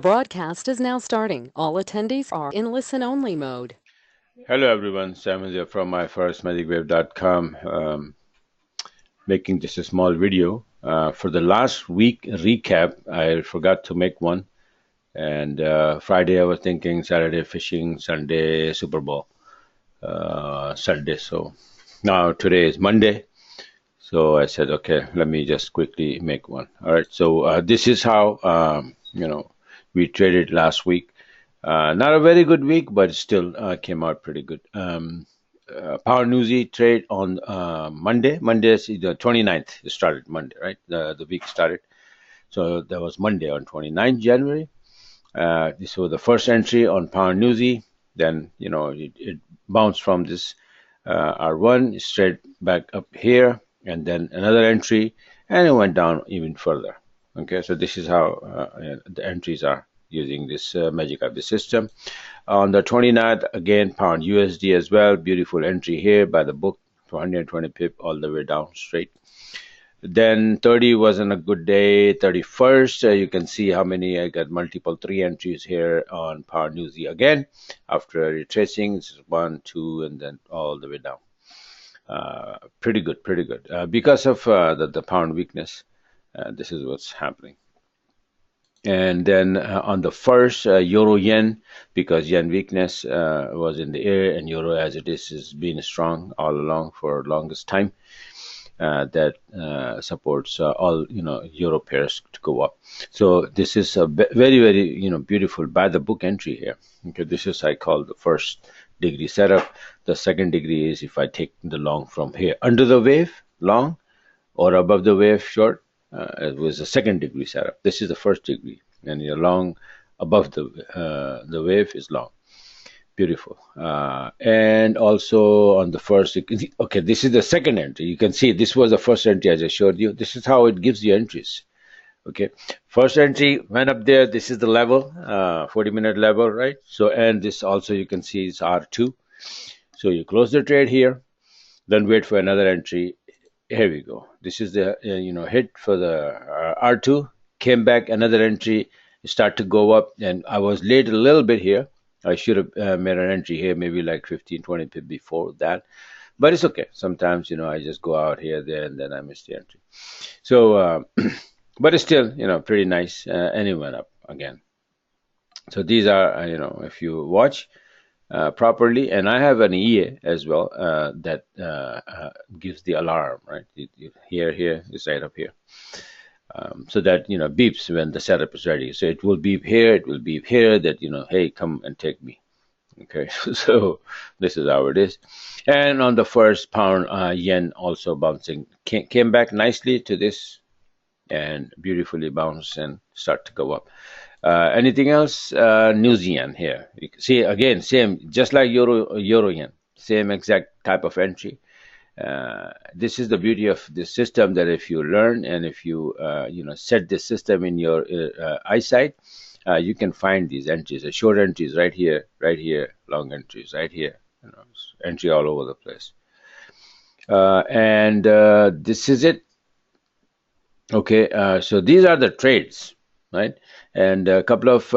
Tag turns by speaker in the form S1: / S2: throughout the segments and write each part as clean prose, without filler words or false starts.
S1: Broadcast is now starting. All attendees are in listen-only mode.
S2: Hello everyone, Sam is here from myfirstmagicwave.com, making just a small video. For the last week recap, I forgot to make one. And Friday I was thinking Saturday fishing, Sunday Super Bowl, Sunday. So now today is Monday. So I said, okay, let me just quickly make one. All right. So this is how, we traded last week. Not a very good week, but still came out pretty good. Power Newsy trade on Monday. Monday is the 29th. It started Monday, right? The week started. So that was Monday on 29th January. This was the first entry on Power Newsy. Then, it bounced from this R1 straight back up here, and then another entry, and it went down even further. Okay, so this is how the entries are using this Magic of the system. On the 29th, again, pound USD as well. Beautiful entry here by the book for 120 pip all the way down straight. Then 30 wasn't a good day. 31st, you can see how many I got multiple three entries here on pound Newsy again after retracing. It's one, two, and then all the way down. Pretty good, pretty good. Because of the pound weakness, this is what's happening. And then on the first, euro yen, because yen weakness was in the air, and euro as it is been strong all along for longest time. That supports all euro pairs to go up. So this is a very very beautiful by the book entry here. Okay, this is I call the first degree setup. The second degree is if I take the long from here under the wave long or above the wave short. It was a second degree setup. This is the first degree, and your long above the wave is long. Beautiful. And also on the first, okay, this is the second entry. You can see this was the first entry I just showed you. This is how it gives you entries. Okay, first entry went up there. This is the level, 40-minute level, right? So, and this also you can see is R2. So you close the trade here, then wait for another entry. Here we go. This is the hit for the R2. Came back another entry, start to go up, and I was late a little bit here. I should have made an entry here, maybe like 15, 20 pip before that, but it's okay. Sometimes I just go out here, there, and then I miss the entry. So, but it's still pretty nice, and it went up again. So these are if you watch properly, and I have an EA as well that gives the alarm, right? Here is right up here, so that beeps when the setup is ready. So it will beep here, it will beep here that hey, come and take me. Okay, so this is how it is. And on the first pound yen also bouncing came back nicely to this and beautifully bounced and start to go up. Anything else? New Zealand here. You can see again, same, just like Euro yen, same exact type of entry. This is the beauty of this system that if you learn and if you set this system in your eyesight, you can find these entries. Short entries right here, long entries right here. Entry all over the place. And this is it. Okay, so these are the trades, right? And a couple of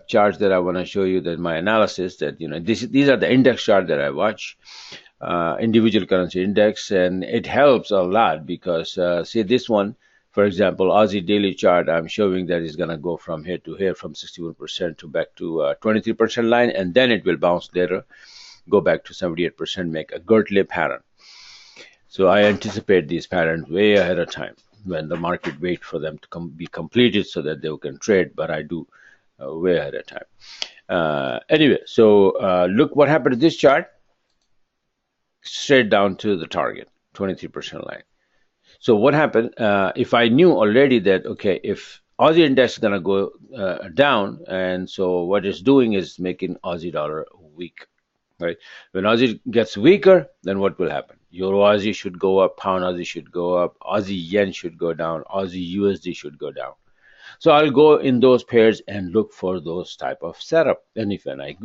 S2: charts that I want to show you that my analysis that these are the index chart that I watch, individual currency index, and it helps a lot because see this one, for example, Aussie daily chart, I'm showing that is going to go from here to here, from 61% to back to 23% line, and then it will bounce later, go back to 78%, make a Gertley pattern. So I anticipate these patterns way ahead of time when the market wait for them to be completed so that they can trade, but I do way ahead of time. Anyway, so look what happened to this chart, straight down to the target, 23% line. So what happened, if I knew already that, okay, if Aussie index is going to go down, and so what it's doing is making Aussie dollar weak, right? When Aussie gets weaker, then what will happen? Euro Aussie should go up, pound Aussie should go up, Aussie yen should go down, Aussie USD should go down. So I'll go in those pairs and look for those type of setup. And if when I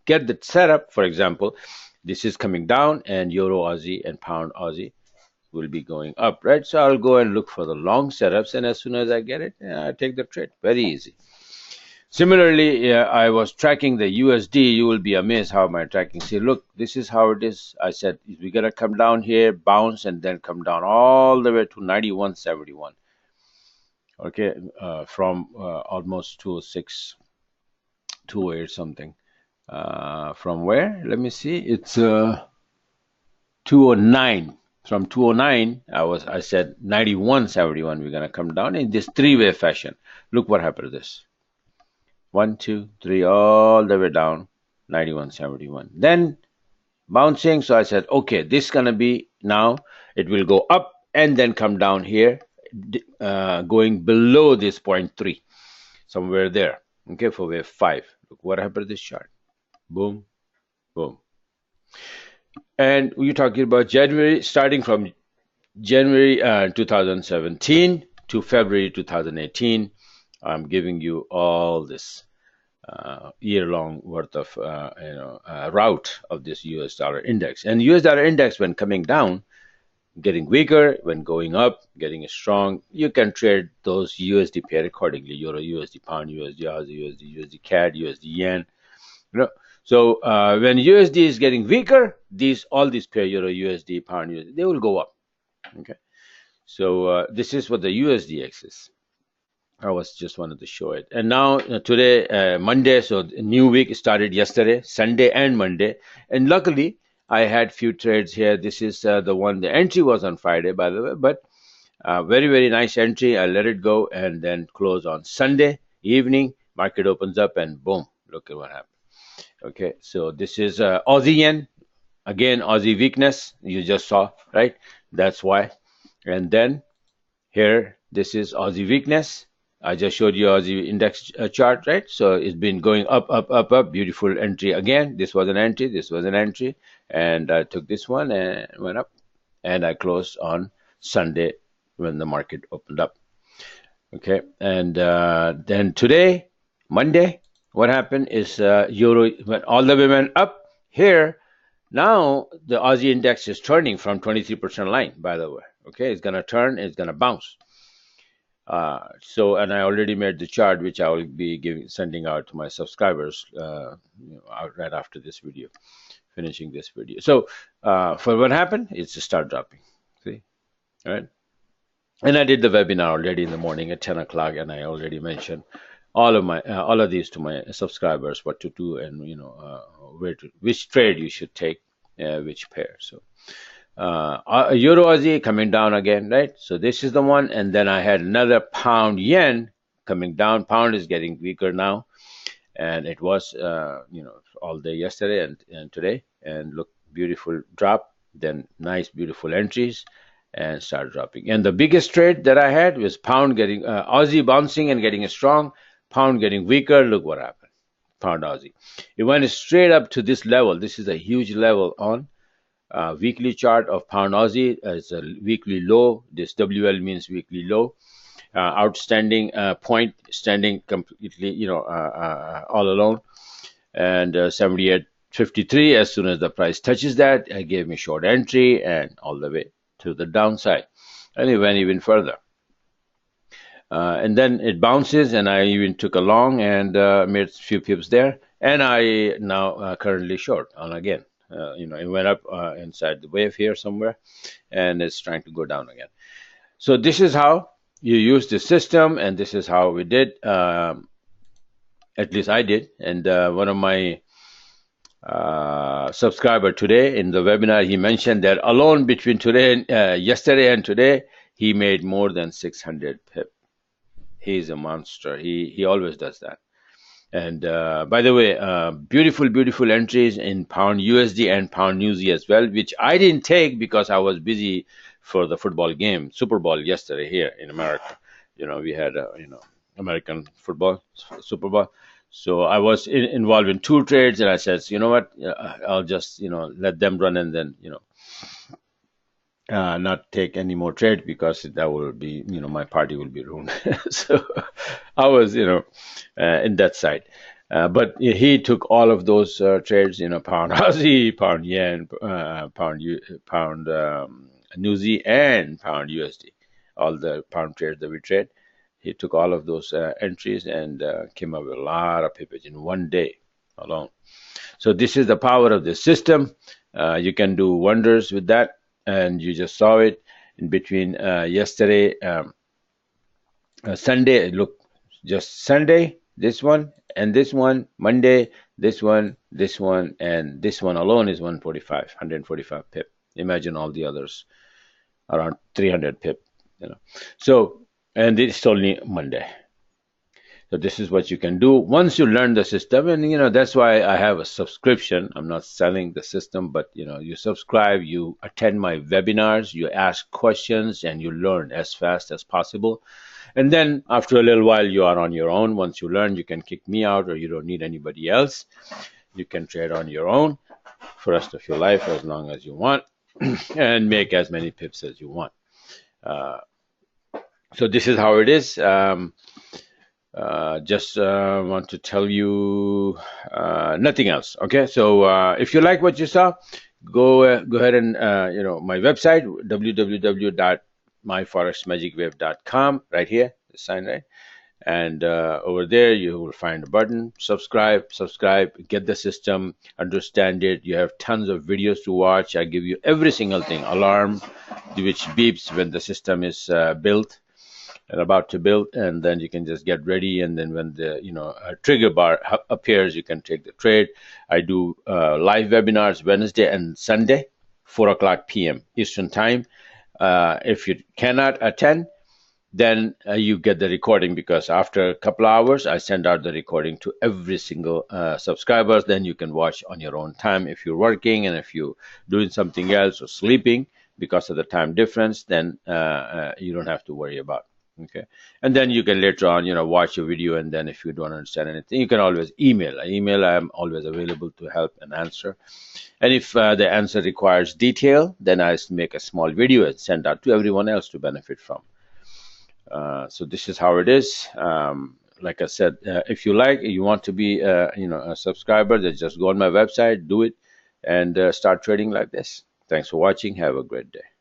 S2: get the setup, for example, this is coming down and Euro Aussie and pound Aussie will be going up, right? So I'll go and look for the long setups, and as soon as I get it, I take the trade. Very easy. Similarly, I was tracking the USD. You will be amazed how my tracking. See, look, this is how it is. I said we're gonna come down here, bounce, and then come down all the way to 91.71. Okay, from almost 206, 208 something. From where? Let me see. It's 209. From 209, I said 91.71. We're gonna come down in this three-way fashion. Look what happened to this. 1, 2, 3, all the way down, 91.71. Then bouncing. So I said, okay, this is gonna be now. It will go up and then come down here, going below this 0.3, somewhere there. Okay, for wave 5. Look what happened to this chart. Boom, boom. And we're talking about January, starting from January 2017 to February 2018. I'm giving you all this year-long worth of route of this U.S. dollar index. And U.S. dollar index, when coming down, getting weaker, when going up, getting strong, you can trade those USD pair accordingly. Euro, USD, Pound, USD, Aussie, USD, USD, CAD, USD, Yen. You know, so when USD is getting weaker, all these pair, Euro, USD, Pound, USD, they will go up. Okay, so this is what the USDX is. I was just wanted to show it. And now today, Monday, so the new week started yesterday, Sunday and Monday. And luckily, I had few trades here. This is the one, the entry was on Friday, by the way, but very, very nice entry. I let it go and then close on Sunday evening. Market opens up and boom, look at what happened. Okay, so this is Aussie Yen. Again, Aussie weakness, you just saw, right? That's why. And then here, this is Aussie weakness. I just showed you Aussie index chart, right? So it's been going up, up, up, up. Beautiful entry again. This was an entry. This was an entry. And I took this one and went up. And I closed on Sunday when the market opened up. Okay. And then today, Monday, what happened is Euro went all the way went up. Here, now the Aussie index is turning from 23% line, by the way. Okay. It's going to turn. It's going to bounce. And I already made the chart, which I will be sending out to my subscribers right after this video, finishing this video. So for what happened, it's to start dropping. See, all right. And I did the webinar already in the morning at 10 o'clock, and I already mentioned all of these to my subscribers, what to do, and which trade you should take, which pair. So. Euro Aussie coming down again, right? So this is the one, and then I had another Pound Yen coming down. Pound is getting weaker now, and it was all day yesterday and today. And look, beautiful drop, then nice beautiful entries, and start dropping. And the biggest trade that I had was Pound getting Aussie bouncing and getting strong, Pound getting weaker. Look what happened, Pound Aussie. It went straight up to this level. This is a huge level on. Weekly chart of Pound Aussie is a weekly low. This WL means weekly low. Outstanding point, standing completely, all alone. And 78.53. As soon as the price touches that, it gave me short entry and all the way to the downside. And it went even further. And then it bounces, and I even took a long and made a few pips there. And I now currently short on again. It went up inside the wave here somewhere, and it's trying to go down again. So this is how you use the system, and this is how we did. At least I did. And one of my subscriber today in the webinar, he mentioned that alone between yesterday and today, he made more than 600 pip. He's a monster. He always does that. And by the way, beautiful, beautiful entries in Pound USD and Pound USD as well, which I didn't take because I was busy for the football game, Super Bowl yesterday here in America. We had, American football, Super Bowl. So I was involved in two trades, and I said, you know what, I'll just, let them run, and then, not take any more trades, because that will be, my party will be ruined. So I was, in that side. But he took all of those trades, Pound Aussie, Pound Yen, Pound Newsy, and Pound USD, all the pound trades that we trade. He took all of those entries and came up with a lot of pips in one day alone. So this is the power of the system. You can do wonders with that, and you just saw it in between yesterday, Sunday. Look, just Sunday, this one and this one, Monday, this one, and this one alone is 145 pip. Imagine all the others around 300 pip. So, and it's only Monday. So this is what you can do once you learn the system, and that's why I have a subscription. I'm not selling the system, but you subscribe, you attend my webinars, you ask questions, and you learn as fast as possible. And then after a little while, you are on your own. Once you learn, you can kick me out, or you don't need anybody else. You can trade on your own for the rest of your life as long as you want, and make as many pips as you want. So this is how it is. Just want to tell you nothing else. Okay, so if you like what you saw, go ahead and my website www.myforexmagicwave.com, right here, the sign, right, and over there you will find a button, subscribe, get the system, understand it. You have tons of videos to watch. I give you every single thing, alarm which beeps when the system is built and about to build, and then you can just get ready, and then when the a trigger bar appears, you can take the trade. I do live webinars Wednesday and Sunday, 4:00 p.m. Eastern time. If you cannot attend, then you get the recording, because after a couple of hours I send out the recording to every single subscribers. Then you can watch on your own time. If you're working, and if you're doing something else or sleeping because of the time difference, then you don't have to worry about. Okay, and then you can later on, watch a video, and then if you don't understand anything, you can always email. I'm always available to help and answer. And if the answer requires detail, then I make a small video and send out to everyone else to benefit from. So this is how it is. Like I said, if you want to be, a subscriber, then just go on my website, do it, and start trading like this. Thanks for watching. Have a great day.